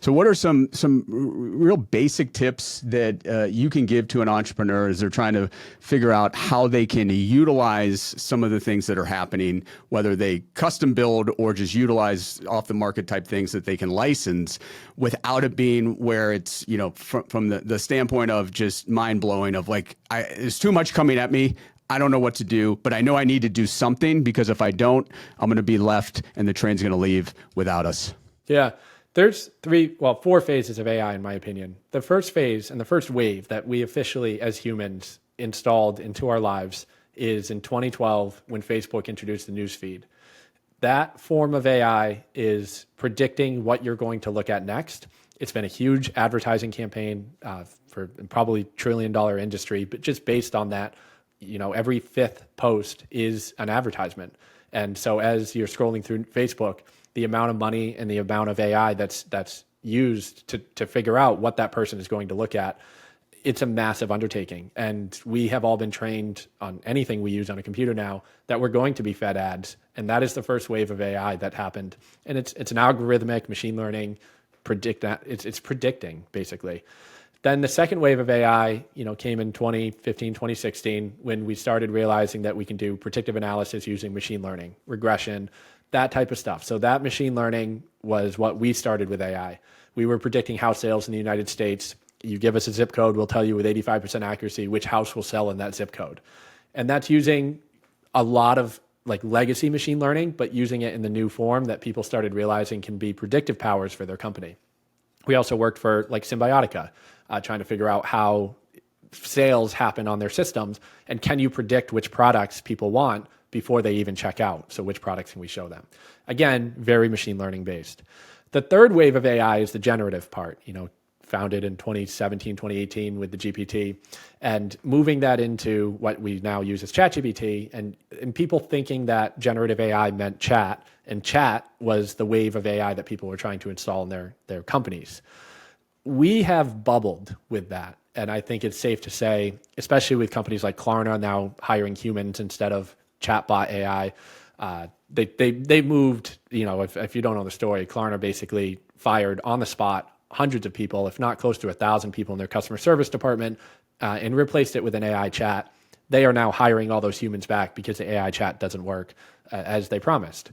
So what are some real basic tips that you can give to an entrepreneur as they're trying to figure out how they can utilize some of the things that are happening, whether they custom build or just utilize off the market type things that they can license without it being where it's, from the standpoint of just mind blowing of like, there's too much coming at me. I don't know what to do, but I know I need to do something because if I don't, I'm going to be left and the train's going to leave without us. Yeah. There's four phases of AI in my opinion. The first phase and the first wave that we officially as humans installed into our lives is in 2012 when Facebook introduced the newsfeed. That form of AI is predicting what you're going to look at next. It's been a huge advertising campaign for probably $1 trillion industry, but just based on that, every fifth post is an advertisement. And so as you're scrolling through Facebook, the amount of money and the amount of AI that's used to figure out what that person is going to look at, it's a massive undertaking. And we have all been trained on anything we use on a computer now that we're going to be fed ads. And that is the first wave of AI that happened. And it's an algorithmic machine learning it's predicting basically. Then the second wave of AI, came in 2015, 2016, when we started realizing that we can do predictive analysis using machine learning, regression, that type of stuff. So that machine learning was what we started with AI. We were predicting house sales in the United States. You give us a zip code, we'll tell you with 85% accuracy which house will sell in that zip code. And that's using a lot of like legacy machine learning, but using it in the new form that people started realizing can be predictive powers for their company. We also worked for like Symbiotica, trying to figure out how sales happen on their systems and can you predict which products people want before they even check out. So which products can we show them? Again, very machine learning based. The third wave of AI is the generative part, founded in 2017, 2018 with the GPT, and moving that into what we now use as ChatGPT, and people thinking that generative AI meant chat, and chat was the wave of AI that people were trying to install in their companies. We have bubbled with that, and I think it's safe to say, especially with companies like Klarna now hiring humans instead of chatbot AI, they moved, if you don't know the story, Klarna basically fired on the spot hundreds of people, if not close to 1,000 people in their customer service department, and replaced it with an AI chat. They are now hiring all those humans back because the AI chat doesn't work as they promised.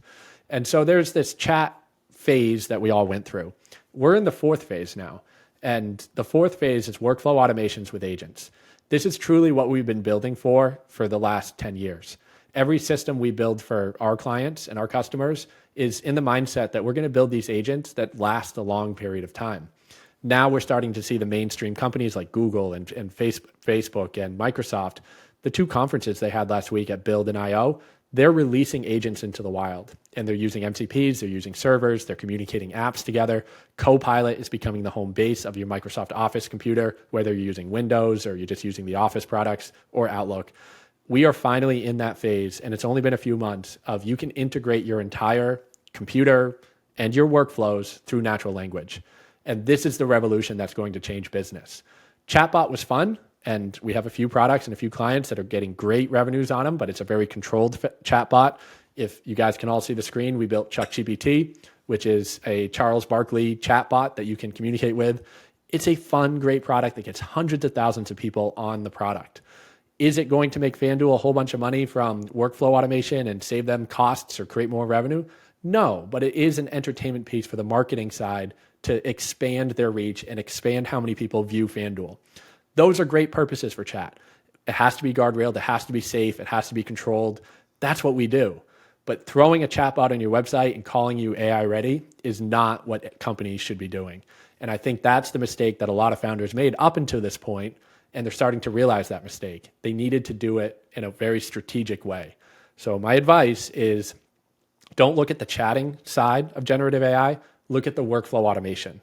And so there's this chat phase that we all went through. We're in the fourth phase now. And the fourth phase is workflow automations with agents. This is truly what we've been building for the last 10 years. Every system we build for our clients and our customers is in the mindset that we're going to build these agents that last a long period of time. Now we're starting to see the mainstream companies like Google and Facebook and Microsoft, the two conferences they had last week at Build and I/O, they're releasing agents into the wild. And they're using MCPs, they're using servers, they're communicating apps together. Copilot is becoming the home base of your Microsoft Office computer, whether you're using Windows or you're just using the Office products or Outlook. We are finally in that phase, and it's only been a few months, of you can integrate your entire computer and your workflows through natural language. And this is the revolution that's going to change business. Chatbot was fun, and we have a few products and a few clients that are getting great revenues on them, but it's a very controlled chatbot. If you guys can all see the screen, we built ChuckGPT, which is a Charles Barkley chatbot that you can communicate with. It's a fun, great product that gets hundreds of thousands of people on the product. Is it going to make FanDuel a whole bunch of money from workflow automation and save them costs or create more revenue? No, but it is an entertainment piece for the marketing side to expand their reach and expand how many people view FanDuel. Those are great purposes for chat. It has to be guardrailed, it has to be safe, it has to be controlled. That's what we do. But throwing a chatbot on your website and calling you AI ready is not what companies should be doing. And I think that's the mistake that a lot of founders made up until this point, and they're starting to realize that mistake. They needed to do it in a very strategic way. So my advice is don't look at the chatting side of generative AI, look at the workflow automation.